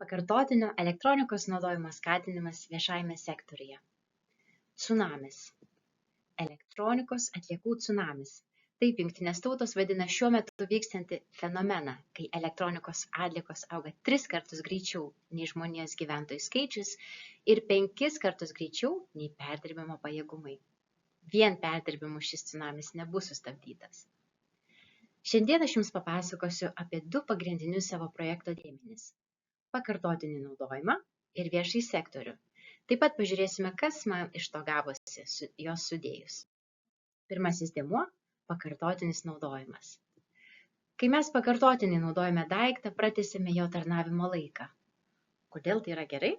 Pakartotinio elektronikos naudojimo skatinimas viešajame sektoriuje. Cunamis. Elektronikos atliekų cunamis. Taip Jungtinės tautos vadina šiuo metu vykstantį fenomeną, kai elektronikos atliekos auga 3 kartus greičiau nei žmonijos gyventojų skaičius ir 5 kartus greičiau nei perdirbimo pajėgumai. Vien perdirbimu šis cunamis nebus sustabdytas. Šiandien aš Jums papasakosiu apie 2 pagrindinius savo projekto dėmenis – pakartotinį naudojimą ir viešąjį sektorių. Taip pat pažiūrėsime, kas man iš to gavosi jos sudėjus. Pirmasis dėmuo – pakartotinis naudojimas. Kai mes pakartotinai naudojame daiktą, pratęsime jo tarnavimo laiką. Kodėl tai yra gerai?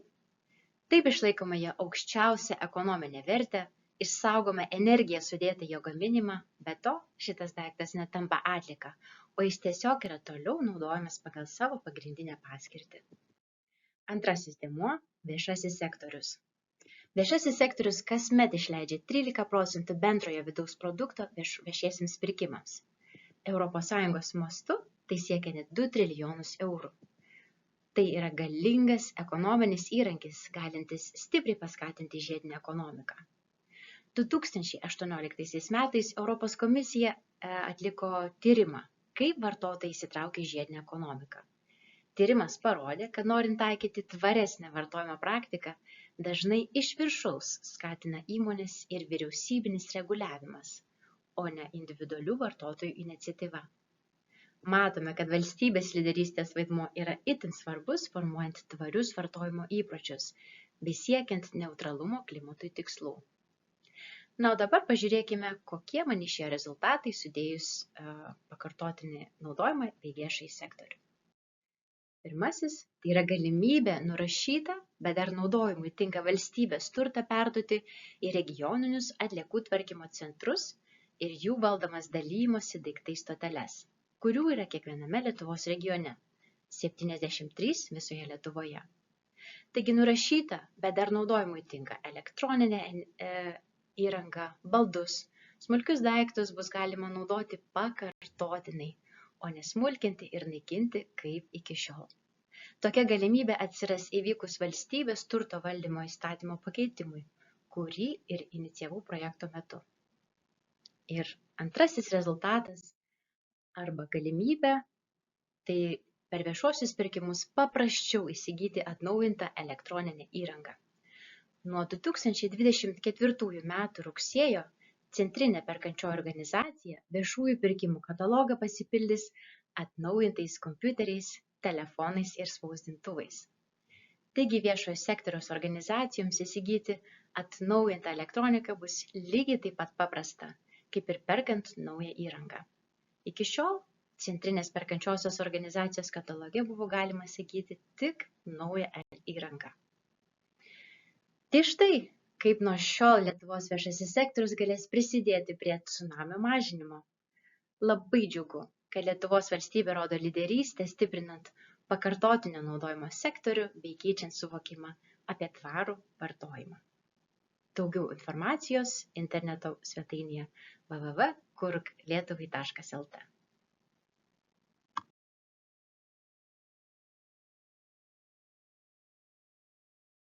Taip išlaikome jo aukščiausią ekonominę vertę, išsaugome energiją sudėtą jo gaminimą, be to šitas daiktas netampa atlieka, o jis tiesiog yra toliau naudojamas pagal savo pagrindinę paskirtį. Antrasis dėmuo – viešasis sektorius. Viešasis sektorius kasmet išleidžia 13% bendrojo vidaus produkto viešiesiems pirkimams. ES mastu tai siekia net 2 trilijonus eurų. Tai yra galingas ekonominis įrankis, galintis stipriai paskatinti žiedinę ekonomiką. 2018 metais Europos komisija atliko tyrimą, kaip vartotojai įsitraukia į žiedinę ekonomiką. Tyrimas parodė, kad norint taikyti tvaresnę vartojimo praktiką, dažnai iš viršaus skatina įmonės ir vyriausybinis reguliavimas, o ne individualių vartotojų iniciatyva. Matome, kad valstybės lyderystės vaidmuo yra itin svarbus formuojant tvarius vartojimo įpročius bei siekiant neutralumo klimatui tikslų. Na, o dabar pažiūrėkime, kokie man išėjo rezultatai sudėjus pakartotinį naudojimą bei viešąjį sektorių. Pirmasis – tai yra galimybė nurašytą, bet dar naudojimui tinka valstybės turtą perduoti į regioninius atliekų tvarkymo centrus ir jų valdomas dalijimosi daiktais stoteles, kurių yra kiekviename Lietuvos regione, 73 visoje Lietuvoje. Taigi nurašyta, bet dar naudojimui tinka elektroninė įranga, baldus, smulkius daiktus bus galima naudoti pakartotinai, o nesmulkinti ir naikinti kaip iki šiol. Tokia galimybė atsiras įvykus valstybės turto valdymo įstatymo pakeitimui, kurį ir inicijavau projekto metu. Ir antrasis rezultatas arba galimybė, tai per viešuosius pirkimus paprasčiau įsigyti atnaujintą elektroninę įrangą. Nuo 2024 metų rugsėjo Centrinė perkančioji organizacija viešųjų pirkimų katalogą pasipildys atnaujintais kompiuteriais, telefonais ir spausdintuvais. Taigi viešojo sektoriaus organizacijoms įsigyti atnaujintą elektroniką bus lygiai taip pat paprasta, kaip ir perkant naują įrangą. Iki šiol Centrinės perkančiosios organizacijos kataloge buvo galima įsigyti tik naują įrangą. Tai štai, kaip nuo šiol Lietuvos viešasis sektorius galės prisidėti prie cunamio mažinimo. Labai džiugu, kad Lietuvos valstybė rodo lyderystę stiprinant pakartotinio naudojimo sektorių bei keičiant suvokimą apie tvarų vartojimą. Daugiau informacijos interneto svetainėje www.kurklietuvai.lt